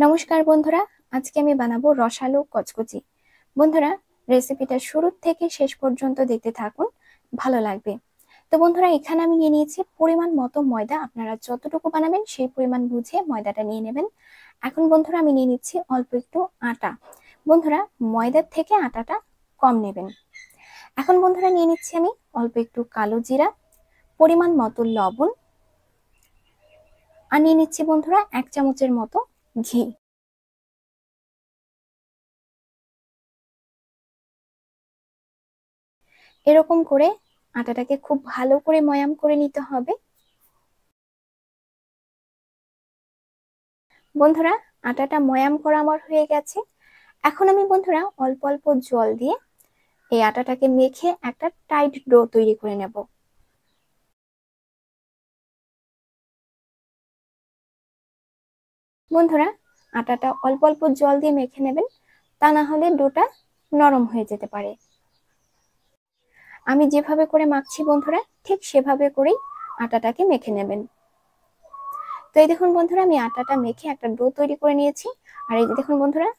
নমস্কার বন্ধুরা, আজকে আমি বানাবো রসালো কচকচি। বন্ধুরা, রেসিপিটা শুরু থেকে শেষ পর্যন্ত দেখতে থাকুন, ভালো লাগবে। তো বন্ধুরা, এখানে আমি নিয়ে নিয়েছি পরিমাণ মতো ময়দা। আপনারা যতটুকু বানাবেন সেই পরিমাণ বুঝে ময়দাটা নিয়ে নেবেন। এখন বন্ধুরা, আমি নিয়ে নিচ্ছি অল্প একটু আটা। বন্ধুরা, ময়দার থেকে আটাটা কম নেবেন। এখন বন্ধুরা, নিয়ে নিচ্ছি আমি অল্প একটু কালো জিরা, পরিমাণ মতো লবণ, আর নিয়ে নিচ্ছি বন্ধুরা 1 চামচের মতো ঘি। এরকম করে আটাটাকে খুব ভালো করে ময়াম করে নিতে হবে। বন্ধুরা, আটাটা ময়াম করা আমার হয়ে গেছে। এখন আমি বন্ধুরা অল্প অল্প জল দিয়ে এই আটাটাকে মেখে একটা টাইট ডো তৈরি করে নেব। বন্ধুরা, আটাটা অল্প অল্প জল দিয়ে মেখে নেবেন, তা না হলে ডোটা নরম হয়ে যেতে পারে। আমি যেভাবে করে মাখছি বন্ধুরা, ঠিক সেভাবে করেই আটাটাকে মেখে নেবেন। তো এই দেখুন বন্ধুরা, আমি আটাটা মেখে একটা ডো তৈরি করে নিয়েছি। আর এই যে দেখুন বন্ধুরা,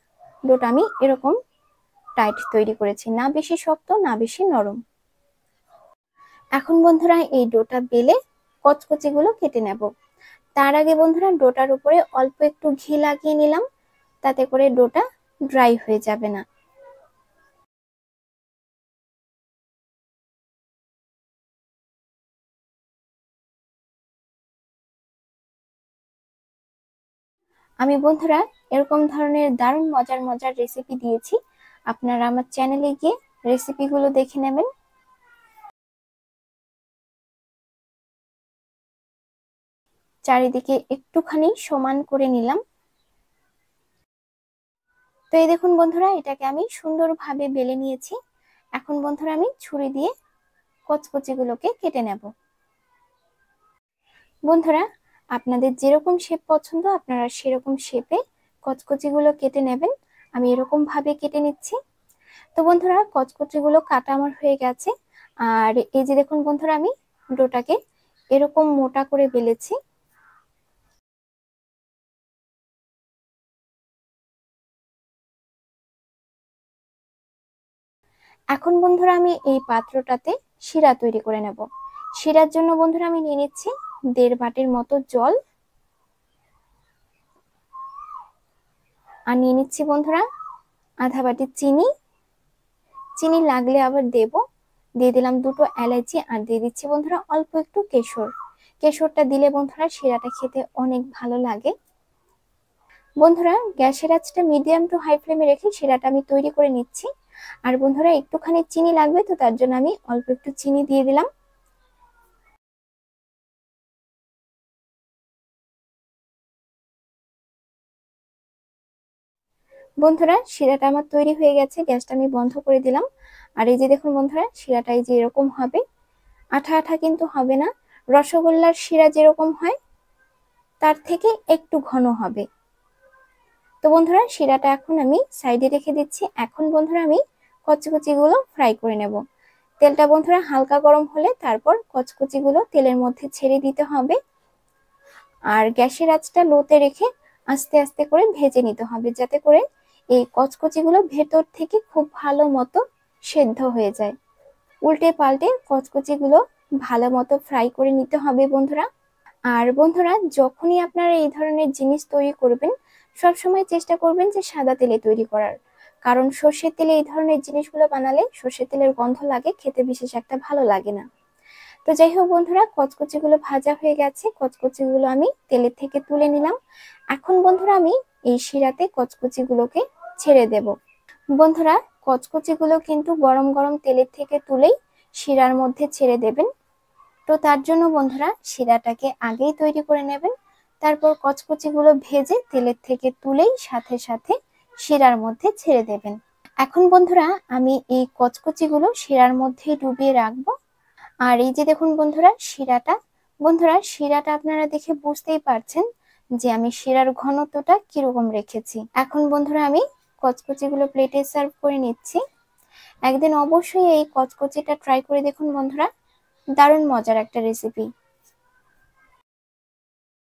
ডোটা আমি এরকম টাইট তৈরি করেছি, না বেশি শক্ত না বেশি নরম। এখন বন্ধুরা, এই ডোটা বেলে কচকচি গুলো কেটে নেব। তার আগে বন্ধুরা, ডোটার উপরে অল্প একটু ঘি লাগিয়ে নিলাম, তাতে করে ডোটা ড্রাই হয়ে যাবে না। আমি বন্ধুরা এরকম ধরনের দারুণ মজার মজার রেসিপি দিয়েছি, আপনারা আমার চ্যানেলে গিয়ে রেসিপিগুলো দেখে নেবেন। চারিদিকে একটুখানি সমান করে নিলাম। তো এই দেখুন বন্ধুরা, এটাকে আমি সুন্দরভাবে বেলে নিয়েছি। এখন বন্ধুরা, আমি ছুরি দিয়ে কচকচি গুলোকে কেটে নেব। বন্ধুরা, আপনাদের যেরকম শেপ পছন্দ আপনারা সেরকম শেপে কচকচি গুলো কেটে নেবেন। আমি এরকম ভাবে কেটে নিচ্ছি। তো বন্ধুরা, কচকচি গুলো কাটা আমার হয়ে গেছে। আর এই যে দেখুন বন্ধুরা, আমি ডোটাকে এরকম মোটা করে বেলেছি। এখন বন্ধুরা, আমি এই পাত্রটাতে শিরা তৈরি করে নেব। শিরার জন্য বন্ধুরা, আমি নিয়ে নিচ্ছি 1.5 বাটির মতো জল, আর নিয়ে নিচ্ছি বন্ধুরা আধা বাটি চিনি। চিনি লাগলে আবার দেব। দিয়ে দিলাম 2টো এলাচি, আর দিয়ে দিচ্ছি বন্ধুরা অল্প একটু কেশর। কেশরটা দিলে বন্ধুরা শিরাটা খেতে অনেক ভালো লাগে। বন্ধুরা, গ্যাসের আঁচটা মিডিয়াম টু হাই ফ্লেমে রেখে শিরাটা আমি তৈরি করে নিচ্ছি। আর বন্ধুরা, একটুখানি চিনি লাগবে, তো তার জন্য আমি অল্প একটু চিনি দিয়ে দিলাম। বন্ধুরা, শিরাটা আমার তৈরি হয়ে গেছে, গ্যাসটা আমি বন্ধ করে দিলাম। আর এই যে দেখুন বন্ধুরা, শিরাটা এই যে এরকম হবে, আঠা আঠা কিন্তু হবে না। রসগোল্লার শিরা যেরকম হয় তার থেকে একটু ঘন হবে। তো বন্ধুরা, শিরাটা এখন আমি সাইডে রেখে দিচ্ছি। এখন বন্ধুরা, আমি কচকচি গুলো ফ্রাই করে নেব। তেলটা বন্ধুরা হালকা গরম হলে তারপর কচকচি গুলো তেলের মধ্যে ছেড়ে দিতে হবে। আর গ্যাসের আঁচটা লোতে রেখে আস্তে আস্তে করে ভেজে নিতে হবে, যাতে করে এই কচকচি গুলো ভেতর থেকে খুব ভালো মতো সেদ্ধ হয়ে যায়। উল্টে পাল্টে কচকচি গুলো ভালো মতো ফ্রাই করে নিতে হবে বন্ধুরা। আর বন্ধুরা, যখনই আপনারা এই ধরনের জিনিস তৈরি করবেন, সব সময় চেষ্টা করবেন যে সাদা তেলে তৈরি করার। কারণ সর্ষের তেলে এই ধরনের জিনিসগুলো বানালে সর্ষের তেলের গন্ধ লাগে, খেতে বিশেষ একটা ভালো লাগে না। তো যাই হোক বন্ধুরা, কচকচি গুলো ভাজা হয়ে গেছে, কচকচি গুলো আমি তেলের থেকে তুলে নিলাম। এখন বন্ধুরা, আমি এই শিরাতে কচকচি গুলোকে ছেড়ে দেব। বন্ধুরা, কচকচি গুলো কিন্তু গরম গরম তেলের থেকে তুলেই শিরার মধ্যে ছেড়ে দেবেন। তো তার জন্য বন্ধুরা, শিরাটাকে আগেই তৈরি করে নেবেন, তারপর কচকচি গুলো ভেজে তেলের থেকে তুলেই সাথে সাথে শিরার মধ্যে ছেড়ে দেবেন। এখন বন্ধুরা, আমি এই কচকচি গুলো শিরার মধ্যে ডুবিয়ে রাখবো। আর এই যে দেখুন বন্ধুরা, শিরাটা আপনারা দেখে বুঝতেই পারছেন যে আমি শিরার ঘনত্বটা কিরকম রেখেছি। এখন বন্ধুরা, আমি কচকচি গুলো প্লেটে সার্ভ করে নিচ্ছি। একদিন অবশ্যই এই কচকচিটা ট্রাই করে দেখুন বন্ধুরা, দারুণ মজার একটা রেসিপি।